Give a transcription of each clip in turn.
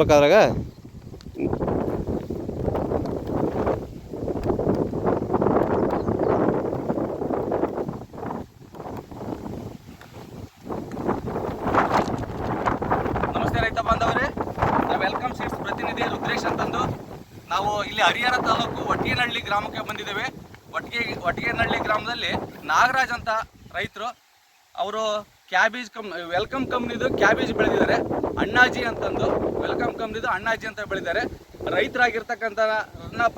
ಅದ್ರಾಗ ನಮಸ್ತೆ ರೈತ ಬಾಂಧವರೇ, ವೆಲ್ಕಮ್ ಸೀಡ್ಸ್ ಪ್ರತಿನಿಧಿ ರುದ್ರೇಶ್ ಅಂತಂದು ನಾವು ಇಲ್ಲಿ ಹರಿಹರ ತಾಲೂಕು ಒಟ್ಟಿಗೆನಹಳ್ಳಿ ಗ್ರಾಮಕ್ಕೆ ಬಂದಿದ್ದೇವೆ. ಒಟ್ಟಿಗೆನಹಳ್ಳಿ ಗ್ರಾಮದಲ್ಲಿ ನಾಗರಾಜ್ ಅಂತ ರೈತರು, ಅವರು ಕ್ಯಾಬೇಜ್ ವೆಲ್ಕಮ್ ಕಂಪ್ನಿದು ಕ್ಯಾಬೇಜ್ ಬೆಳೆದಿದ್ದಾರೆ. ಅಣ್ಣಾಜಿ ಅಂತಂದು ವೆಲ್ಕಮ್ ಕಂಪ್ನಿದು ಅಣ್ಣಾಜಿ ಅಂತ ಬೆಳೆದಿದ್ದಾರೆ. ರೈತರಾಗಿರ್ತಕ್ಕಂಥ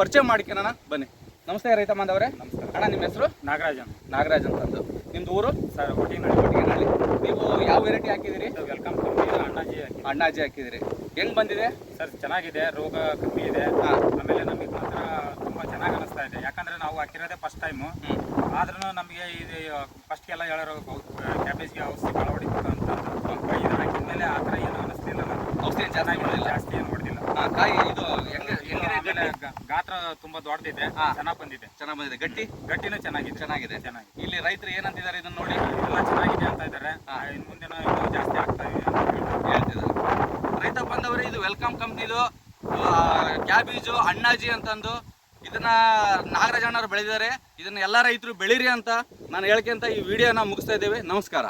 ಪರಿಚಯ ಮಾಡ್ಕೊಳ್ಳೋಣ ಬನ್ನಿ. ನಮಸ್ತೆ ರೈತ ಬಾಂಧವರೇ. ನಮಸ್ಕಾರ ಅಣ್ಣ, ನಿಮ್ಮ ಹೆಸರು? ನಾಗರಾಜ್ ಅಂತಂದು. ನಿಮ್ದು ಊರು? ಸರ್ ಒಟ್ಟಿಗೆನಹಳ್ಳಿ. ನೀವು ಯಾವ ವೆರೈಟಿ ಹಾಕಿದಿರಿ? ವೆಲ್ಕಮ್ ಕಂಪ್ನಿ ಅಣ್ಣಾಜಿ ಹಾಕಿದಿರಿ. ಹೆಂಗ್ ಬಂದಿದೆ ಸರ್? ಚೆನ್ನಾಗಿದೆ, ರೋಗ ಕಮ್ಮಿ ಇದೆ. ಆಮೇಲೆ ನಮಗೆ ಮಾತ್ರ ತುಂಬಾ ಚೆನ್ನಾಗಿ ಅನಿಸ್ತಾ ಇದೆ. ಯಾಕಂದ್ರೆ ನಾವು ಹಾಕಿರೋದೇ ಫಸ್ಟ್ ಟೈಮು. ಆದ್ರೂ ನಮಗೆ ಇದು ಫಸ್ಟ್ಗೆಲ್ಲ ಹೇಳೋರು ಕ್ಯಾಬೇಜ್ಗೆ ಔಷಧಿ ಭಾಳ ಹೊಡಿಬೇಕು ಅಂತಂದು ಇದು ಹಾಕಿದ್ಮೇಲೆ ಆ ಥರ ಏನು ಅನಿಸ್ತಿಲ್ಲ. ಔಷಧಿ ಚೆನ್ನಾಗಿ ಜಾಸ್ತಿ ಏನು ಹೊಡೆದಿಲ್ಲ. ಕಾಯಿ ಇದು ಆಮೇಲೆ ಗಾತ್ರ ತುಂಬಾ ದೊಡ್ಡದಿದೆ, ಚೆನ್ನಾಗಿ ಬಂದಿದೆ. ಗಟ್ಟಿನೂ ಚೆನ್ನಾಗಿದೆ. ಇಲ್ಲಿ ರೈತರು ಏನಂತಿದ್ದಾರೆ ಇದನ್ನ ನೋಡಿ? ಎಲ್ಲ ಚೆನ್ನಾಗಿದೆ ಅಂತ ಇದ್ದಾರೆ. ಇನ್ನು ಮುಂದೆ ಇನ್ನೂ ಜಾಸ್ತಿ ಆಗ್ತಾ ಇದೆ ಅಂತ ಹೇಳ್ತಿದ್ದಾರೆ. ರೈತ ಬಂದವರೇ, ಇದು ವೆಲ್ಕಮ್ ಕಂಪ್ನಿದು ಕ್ಯಾಬೇಜು ಅಣ್ಣಾಜಿ ಅಂತಂದು ಇದನ್ನ ನಾಗರಾಜಣ್ಣವ್ರು ಬೆಳೆದಿದ್ದಾರೆ. ಇದನ್ನ ಎಲ್ಲ ರೈತರು ಬೆಳೀರಿ ಅಂತ ನಾನು ಹೇಳ್ಕೊಂತ ಈ ವಿಡಿಯೋನ ಮುಗಿಸ್ತಾ ಇದ್ದೇವೆ. ನಮಸ್ಕಾರ.